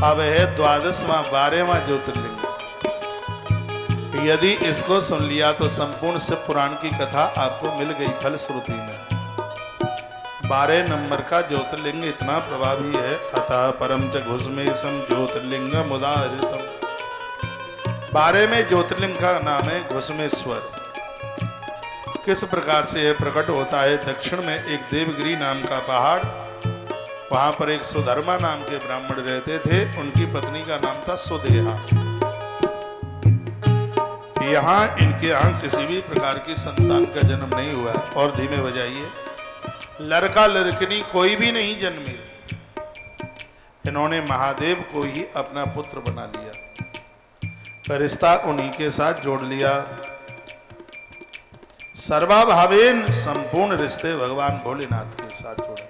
अब है 12वां 12वां ज्योतिर्लिंग। यदि इसको सुन लिया तो संपूर्ण शिव पुराण की कथा आपको मिल गई फलश्रुति में। 12 नंबर का ज्योतिर्लिंग इतना प्रभावी है। अतः परम च घुसमेशम ज्योतिर्लिंगम उदाहृतम। 12वें ज्योतिर्लिंग का नाम है घुसमेश्वर। किस प्रकार से यह प्रकट होता है? दक्षिण में एक देवगिरी नाम का पहाड़, वहां पर एक सुधर्मा नाम के ब्राह्मण रहते थे। उनकी पत्नी का नाम था सुदेहा। यहाँ इनके यहाँ किसी भी प्रकार की संतान का जन्म नहीं हुआ। और धीमे बजाइए, लड़का लड़कनी कोई भी नहीं जन्मी। इन्होंने महादेव को ही अपना पुत्र बना लिया, रिश्ता उन्हीं के साथ जोड़ लिया। सर्वाभावेन संपूर्ण रिश्ते भगवान भोलेनाथ के साथ जोड़े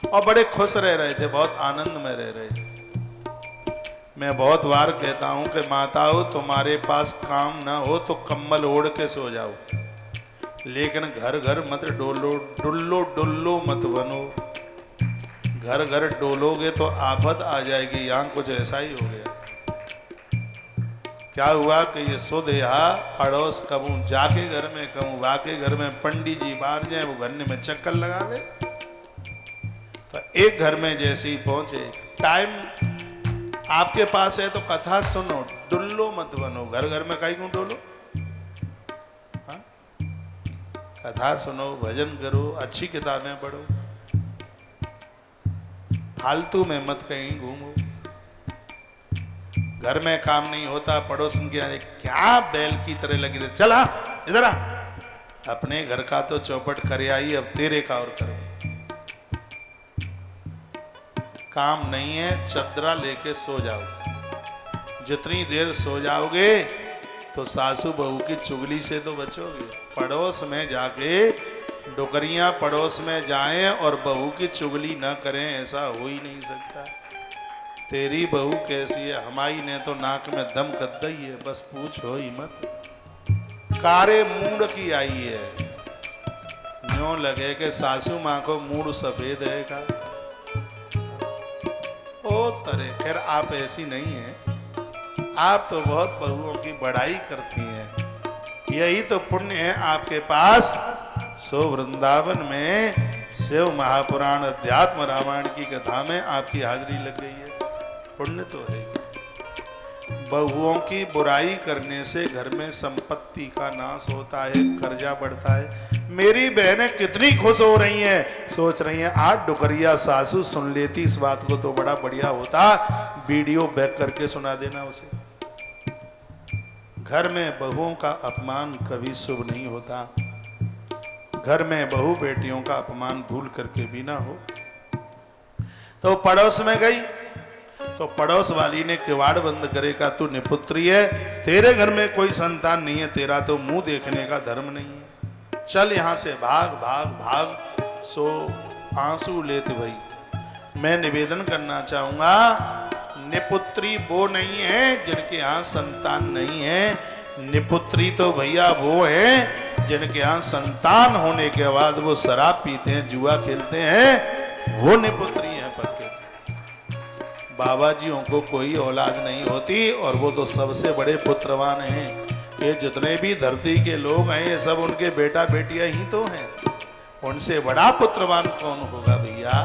और बड़े खुश रह रहे थे, बहुत आनंद में रह रहे थे। मैं बहुत बार कहता हूं कि माताओं, तुम्हारे पास काम ना हो तो कंबल ओढ़ के सो जाओ, लेकिन घर घर मत डोलो, डुल्लो डुल्लो मत बनो। घर घर डोलोगे तो आफत आ जाएगी। यहां कुछ ऐसा ही हो गया। क्या हुआ कि ये सुदेहा पड़ोस कहूं जाके घर में, कहूं वाके घर में पंडित जी बाहर जाए, वो घर में चक्कर लगावे। तो एक घर में जैसे ही पहुंचे, टाइम आपके पास है तो कथा सुनो, डुल्लो मत बनो। घर घर में कहीं क्यों डोलो? हाँ? कथा सुनो, भजन करो, अच्छी किताबें पढ़ो, फालतू में मत कहीं घूमो। घर में काम नहीं होता, पड़ोसन के यहाँ क्या बैल की तरह लगी रहे, चला इधर आ, अपने घर का तो चौपट कर आई, अब तेरे का और करो। काम नहीं है, चदरा लेके सो जाओ। जितनी देर सो जाओगे तो सासू बहू की चुगली से तो बचोगे। पड़ोस में जाके डोकरियां पड़ोस में जाएं और बहू की चुगली न करें, ऐसा हो ही नहीं सकता। तेरी बहू कैसी है? हमारी ने तो नाक में दम कद्दा ही है, बस पूछो ही मत। कारे मूड की आई है, न्यों लगे कि सासू माँ को मूड सफेद है का। ओ तरह, खैर आप ऐसी नहीं हैं, आप तो बहुत बहुओं की बड़ाई करती हैं। यही तो पुण्य है आपके पास। सो वृंदावन में शिव महापुराण अध्यात्म रामायण की कथा में आपकी हाजिरी लग गई है, पुण्य तो है। बहुओं की बुराई करने से घर में संपत्ति का नाश होता है, कर्जा बढ़ता है। मेरी बहनें कितनी खुश हो रही हैं, सोच रही हैं आज डुकरिया सासू सुन लेती इस बात को तो बड़ा बढ़िया होता, वीडियो बैक करके सुना देना उसे। घर में बहुओं का अपमान कभी शुभ नहीं होता। घर में बहू बेटियों का अपमान भूल करके भी ना हो। तो पड़ोस में गई तो पड़ोस वाली ने किवाड़ बंद करेगा, तू निपुत्री है, तेरे घर में कोई संतान नहीं है, तेरा तो मुंह देखने का धर्म नहीं है, चल यहां से भाग भाग भाग। सो आंसू लेते भाई मैं निवेदन करना चाहूंगा, निपुत्री वो नहीं है जिनके यहाँ संतान नहीं है, निपुत्री तो भैया वो है जिनके यहाँ संतान होने के बाद वो शराब पीते हैं, जुआ खेलते हैं, वो निपुत्री है पक्के। बाबा जियों को कोई औलाद नहीं होती और वो तो सबसे बड़े पुत्रवान हैं। ये जितने भी धरती के लोग हैं ये सब उनके बेटा बेटियां ही तो हैं। उनसे बड़ा पुत्रवान कौन होगा भैया?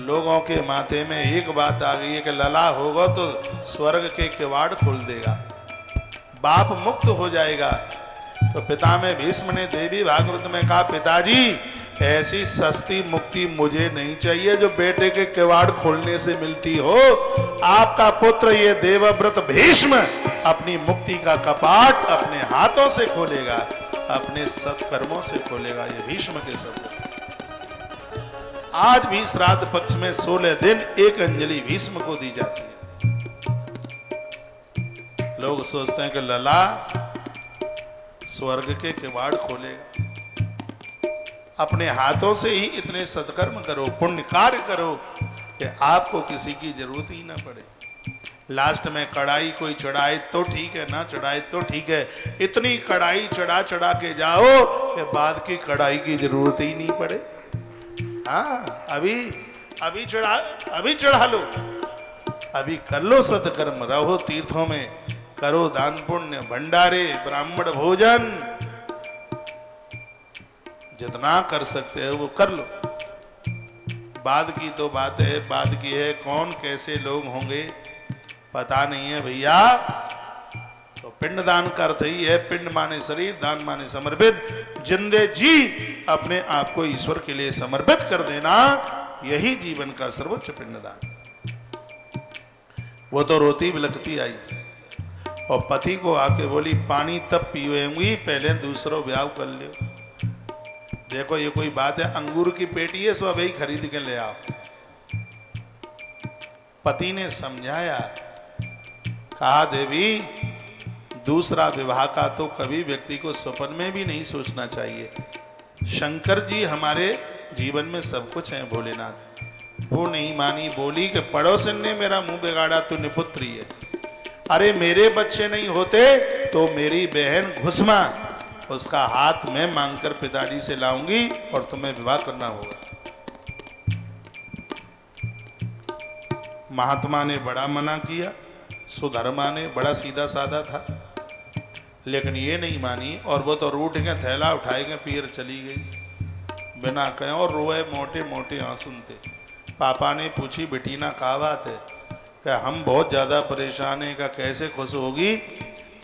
लोगों के माथे में एक बात आ गई है कि लला होगा तो स्वर्ग के किवाड़ खोल देगा, बाप मुक्त हो जाएगा। तो पिता में भीष्म ने देवी भागवत में कहा, पिताजी ऐसी सस्ती मुक्ति मुझे नहीं चाहिए जो बेटे के किवाड़ खोलने से मिलती हो। आपका पुत्र ये देवव्रत भीष्म अपनी मुक्ति का कपाट अपने हाथों से खोलेगा, अपने सत्कर्मों से खोलेगा। ये भीष्म के शब्द। आज भी श्राद्ध पक्ष में 16 दिन एक अंजलि भीष्म को दी जाती है। लोग सोचते हैं कि लला स्वर्ग के किवाड़ खोलेगा। अपने हाथों से ही इतने सत्कर्म करो, पुण्य कार्य करो कि आपको किसी की जरूरत ही ना पड़े। लास्ट में कढ़ाई कोई चढ़ाए तो ठीक है, ना चढ़ाए तो ठीक है, इतनी कढ़ाई चढ़ा चढ़ा के जाओ कि बाद की कढ़ाई की जरूरत ही नहीं पड़े। हाँ, अभी अभी चढ़ा लो, अभी कर लो सत्कर्म, रहो तीर्थों में, करो दान पुण्य, भंडारे, ब्राह्मण भोजन, जितना कर सकते हो वो कर लो। बाद की तो बात है, बाद की है कौन कैसे लोग होंगे पता नहीं है भैया। तो पिंड दान का अर्थ ही है, पिंड माने शरीर, दान माने समर्पित, जिंदे जी अपने आप को ईश्वर के लिए समर्पित कर देना, यही जीवन का सर्वोच्च पिंड दान। वो तो रोती बिलखती आई और पति को आके बोली पानी तब पीवेंगी पहले दूसरों ब्याह कर लो। देखो ये कोई बात है, अंगूर की पेटी है सो अभी खरीद के ले आओ। पति ने समझाया, कहा देवी दूसरा विवाह का तो कभी व्यक्ति को स्वप्न में भी नहीं सोचना चाहिए। शंकर जी हमारे जीवन में सब कुछ है भोलेनाथ। वो नहीं मानी, बोली कि पड़ोसन ने मेरा मुंह बिगाड़ा तो निपुत्री है। अरे मेरे बच्चे नहीं होते तो मेरी बहन घुसमा, उसका हाथ मैं मांगकर पिताजी से लाऊंगी और तुम्हें विवाह करना होगा। महात्मा ने बड़ा मना किया, सुधर्मा ने बड़ा सीधा साधा था, लेकिन ये नहीं मानी और वो तो रूठ के थैला उठाएगा पीर चली गई बिना कहे और रोए मोटे मोटे आंसू थे। पापा ने पूछी बेटीना का बात है? क्या हम बहुत ज़्यादा परेशान हैं, का कैसे खुश होगी?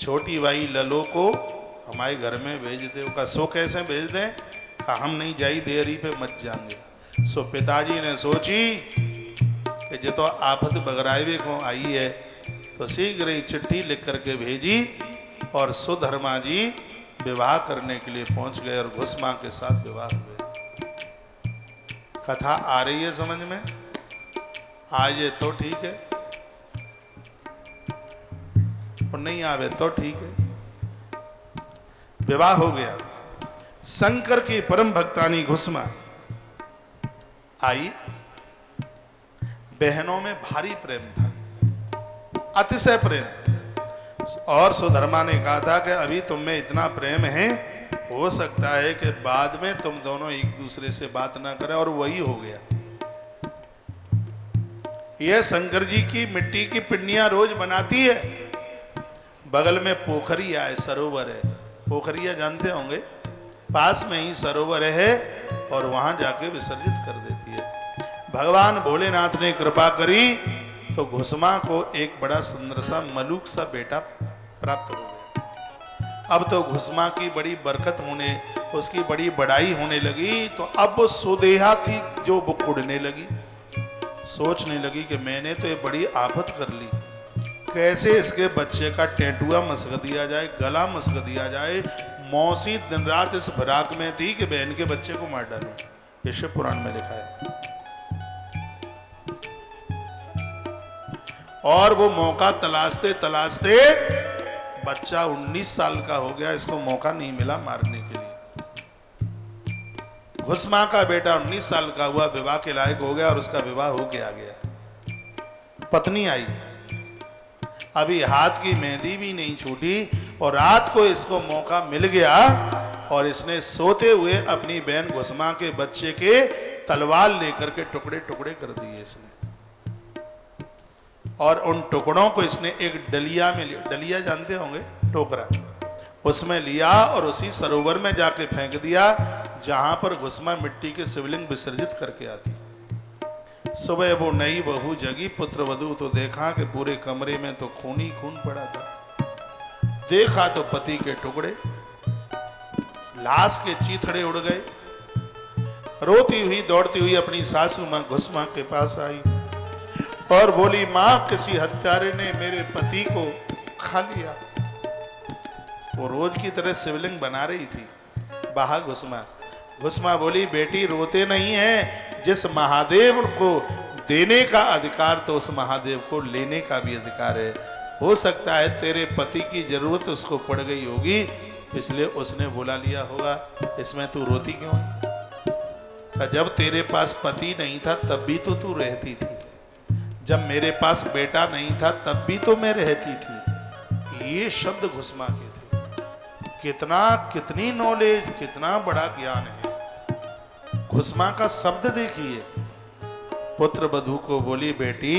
छोटी भाई ललो को हमारे घर में भेज दे। का सो कैसे भेज दें? का हम नहीं जाई देरी पे मत जाएंगे। सो पिताजी ने सोची कि जो तो आफत बगरावे को आई है तो शीघ्र ही चिट्ठी लिख करके भेजी और सुधर्मा जी विवाह करने के लिए पहुंच गए और घुसमा के साथ विवाह हुए। कथा आ रही है समझ में? आए तो ठीक है और नहीं आवे तो ठीक है। विवाह हो गया। शंकर की परम भक्तानी घुसमा आई। बहनों में भारी प्रेम था, अतिशय प्रेम। और सुधर्मा ने कहा था कि अभी तुम में इतना प्रेम है, हो सकता है कि बाद में तुम दोनों एक दूसरे से बात ना करें, और वही हो गया। यह शंकर जी की मिट्टी की पिंडियां रोज बनाती है। बगल में पोखरिया है, सरोवर है। पोखरिया जानते होंगे, पास में ही सरोवर है और वहां जाके विसर्जित कर देती है। भगवान भोलेनाथ ने कृपा करी तो घुसमा को एक बड़ा सुंदर सा मलूक सा बेटा प्राप्त हो गया। अब तो घुसमा की बड़ी बरकत होने, उसकी बड़ी बड़ाई होने लगी। तो अब वो सुदेहा थी जो वो कुड़ने लगी, सोचने लगी कि मैंने तो ये बड़ी आफत कर ली, कैसे इसके बच्चे का टेटुआ मसक दिया जाए, गला मसक दिया जाए। मौसी दिन रात इस भराक में थी कि बहन के बच्चे को मार डालूं। ये शिव पुराण में लिखा है। और वो मौका तलाशते तलाशते बच्चा 19 साल का हो गया, इसको मौका नहीं मिला मारने के लिए। घुसमा का बेटा 19 साल का हुआ, विवाह के लायक हो गया और उसका विवाह होके आ गया। पत्नी आई, अभी हाथ की मेहंदी भी नहीं छूटी और रात को इसको मौका मिल गया और इसने सोते हुए अपनी बहन घुसमा के बच्चे के तलवार लेकर के टुकड़े टुकड़े कर दिए इसने। और उन टुकड़ों को इसने एक डलिया में लिया, डलिया जानते होंगे, टोकरा, उसमें लिया और उसी सरोवर में जाके फेंक दिया जहां पर घुसमा मिट्टी के शिवलिंग विसर्जित करके आती। सुबह वो नई बहू जगी, पुत्र वधू तो देखा कि पूरे कमरे में तो खून ही खून पड़ा था। देखा तो पति के टुकड़े, लाश के चीथड़े उड़ गए। रोती हुई दौड़ती हुई अपनी सासू मां घुसमा के पास आई और बोली, मां किसी हत्यारे ने मेरे पति को खा लिया। वो रोज की तरह शिवलिंग बना रही थी बाहा घुसमा। घुसमा बोली, बेटी रोते नहीं है, जिस महादेव को देने का अधिकार तो उस महादेव को लेने का भी अधिकार है। हो सकता है तेरे पति की जरूरत उसको पड़ गई होगी, इसलिए उसने बुला लिया होगा। इसमें तू रोती क्यों है? जब तेरे पास पति नहीं था तब भी तो तू रहती थी, जब मेरे पास बेटा नहीं था तब भी तो मैं रहती थी। ये शब्द घुसमा के थे। कितनी नॉलेज, कितना बड़ा ज्ञान है। घुसमा का शब्द देखिए, पुत्र वधू को बोली, बेटी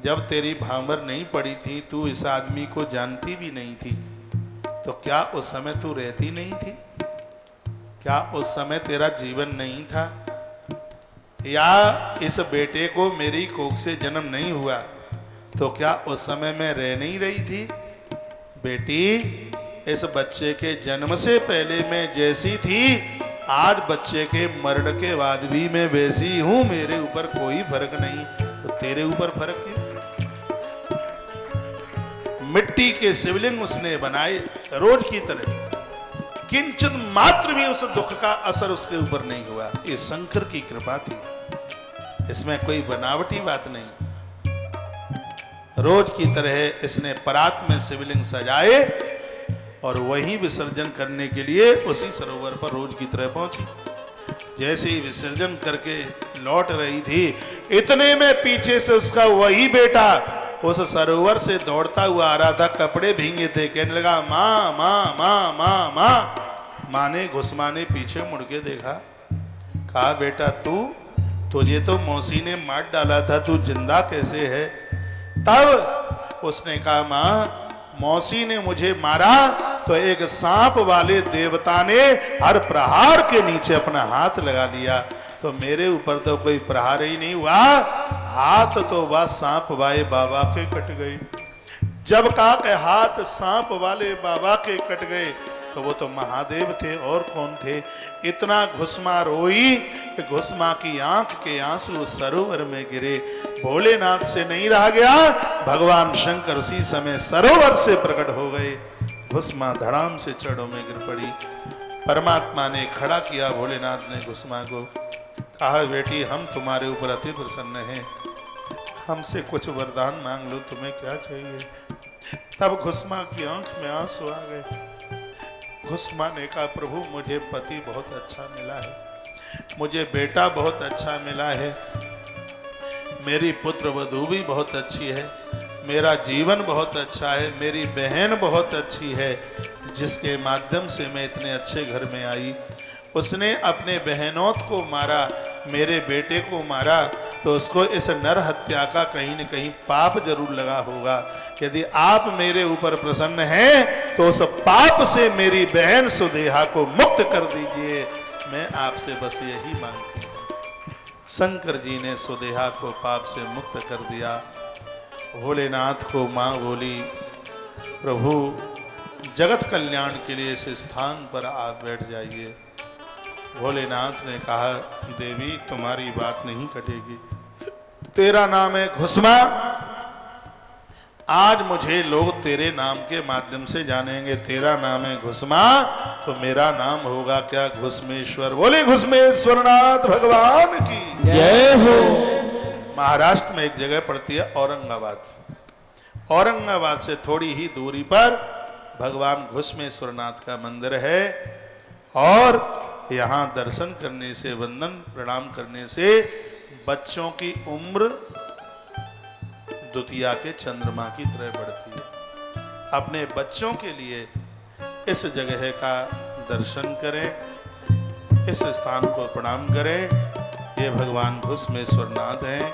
जब तेरी भांवर नहीं पड़ी थी, तू इस आदमी को जानती भी नहीं थी, तो क्या उस समय तू रहती नहीं थी? क्या उस समय तेरा जीवन नहीं था? या इस बेटे को मेरी कोख से जन्म नहीं हुआ तो क्या उस समय मैं रह नहीं रही थी? बेटी, इस बच्चे के जन्म से पहले मैं जैसी थी, आज बच्चे के मरण के बाद भी मैं वैसी हूं, मेरे ऊपर कोई फर्क नहीं। तो तेरे ऊपर फर्क क्यों? मिट्टी के शिवलिंग उसने बनाए रोज की तरह, किंचन मात्र भी उस दुख का असर उसके ऊपर नहीं हुआ। ये शंकर की कृपा थी, इसमें कोई बनावटी बात नहीं। रोज की तरह इसने परात में शिवलिंग सजाए और वहीं विसर्जन करने के लिए उसी सरोवर पर रोज की तरह पहुंची। जैसे ही विसर्जन करके लौट रही थी, इतने में पीछे से उसका वही बेटा उस सरोवर से दौड़ता हुआ आ रहा था। कपड़े भींगे थे, कहने लगा, माँ माँ माँ माँ माँ। माँ ने घुसमा ने पीछे मुड़ के देखा, कहा, बेटा तुझे तो मौसी ने मार डाला था, तू जिंदा कैसे है? तब उसने कहा, माँ मौसी ने मुझे मारा तो एक सांप वाले देवता ने हर प्रहार के नीचे अपना हाथ लगा लिया, तो मेरे ऊपर तो कोई प्रहार ही नहीं हुआ, हाथ तो वह सांप वाले बाबा के कट गए। जब कहा कि हाथ सांप वाले बाबा के कट गए, तो वो तो महादेव थे, और कौन थे? इतना घुसमा रोई कि घुसमा की आंख के आंसू सरोवर में गिरे। भोलेनाथ से नहीं रहा गया, भगवान शंकर उसी समय सरोवर से प्रकट हो गए। घुसमा धड़ाम से चरणों में गिर पड़ी। परमात्मा ने खड़ा किया भोलेनाथ ने घुसमा को, कहा, बेटी हम तुम्हारे ऊपर अति प्रसन्न हैं, हमसे कुछ वरदान मांग लो, तुम्हें क्या चाहिए? तब घुसमा की आंख में आंसू आ गए। घुसमा ने कहा, प्रभु मुझे पति बहुत अच्छा मिला है, मुझे बेटा बहुत अच्छा मिला है, मेरी पुत्र वधू भी बहुत अच्छी है, मेरा जीवन बहुत अच्छा है, मेरी बहन बहुत अच्छी है, जिसके माध्यम से मैं इतने अच्छे घर में आई। उसने अपने बहनों को मारा, मेरे बेटे को मारा, तो उसको इस नर हत्या का कहीं न कहीं पाप जरूर लगा होगा। यदि आप मेरे ऊपर प्रसन्न हैं तो उस पाप से मेरी बहन सुदेहा को मुक्त कर दीजिए, मैं आपसे बस यही मांगती हूँ। शंकर जी ने सुदेहा को पाप से मुक्त कर दिया। भोलेनाथ को माँ बोली, प्रभु जगत कल्याण के लिए इस स्थान पर आप बैठ जाइए। भोलेनाथ ने कहा, देवी तुम्हारी बात नहीं कटेगी, तेरा नाम है घुसमा, आज मुझे लोग तेरे नाम के माध्यम से जानेंगे। तेरा नाम है घुसमा, तो मेरा नाम होगा क्या? घुसमेश्वर। बोले घुसमेश्वरनाथ भगवान की जय हो। महाराष्ट्र में एक जगह पड़ती है औरंगाबाद। औरंगाबाद से थोड़ी ही दूरी पर भगवान घुसमेश्वरनाथ का मंदिर है, और यहाँ दर्शन करने से, वंदन प्रणाम करने से बच्चों की उम्र द्वितीया के चंद्रमा की तरह बढ़ती है। अपने बच्चों के लिए इस जगह का दर्शन करें, इस स्थान को प्रणाम करें। ये भगवान घुसमेश्वरनाथ हैं।